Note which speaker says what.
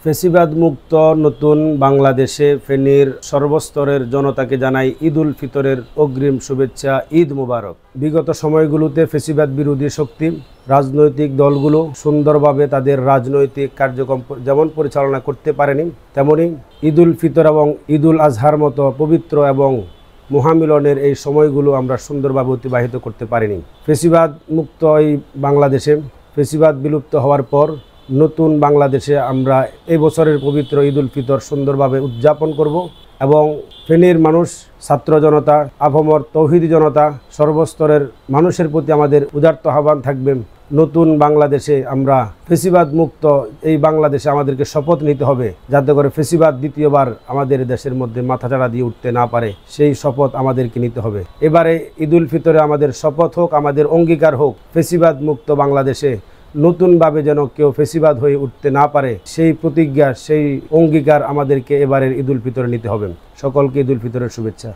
Speaker 1: ফেসিবাদ মুক্ত নতুন বাংলাদেশে ফেনীর সর্বস্তরের জনতাকে জানাই ঈদ উল ফিতরের অগ্রিম শুভেচ্ছা। ঈদ মুবারক। বিগত সময়গুলোতে ফেসিবাদ বিরোধী শক্তি রাজনৈতিক দলগুলো সুন্দরভাবে তাদের রাজনৈতিক কার্যক্রম যেমন পরিচালনা করতে পারেনি, তেমনি ঈদ উল ফিতর এবং ঈদ উল আজহার মতো পবিত্র এবং মহামিলনের এই সময়গুলো আমরা সুন্দরভাবে অতিবাহিত করতে পারিনি। ফেসিবাদ মুক্ত এই বাংলাদেশে ফেসিবাদ বিলুপ্ত হওয়ার পর নতুন বাংলাদেশে আমরা এই বছরের পবিত্র ঈদ উল ফিতর সুন্দরভাবে উদযাপন করব এবং ফেনীর মানুষ, ছাত্র জনতা, আপামর তৌহিদি জনতা, সর্বস্তরের মানুষের প্রতি আমাদের উদারত আহ্বান থাকবে। নতুন বাংলাদেশে আমরা ফেসিবাদ মুক্ত এই বাংলাদেশে আমাদেরকে শপথ নিতে হবে, যাতে করে ফেসিবাদ দ্বিতীয়বার আমাদের দেশের মধ্যে মাথাচাড়া দিয়ে উঠতে না পারে। সেই শপথ আমাদেরকে নিতে হবে। এবারে ঈদ উল ফিতরে আমাদের শপথ হোক, আমাদের অঙ্গীকার হোক, ফেসিবাদ মুক্ত বাংলাদেশে নতুনভাবে যেন কেউ ফেসিবাদ হয়ে উঠতে না পারে। সেই প্রতিজ্ঞা, সেই অঙ্গীকার আমাদেরকে এবারের ঈদ উল ফিতরে নিতে হবে। সকলকে ঈদ উল ফিতরের শুভেচ্ছা।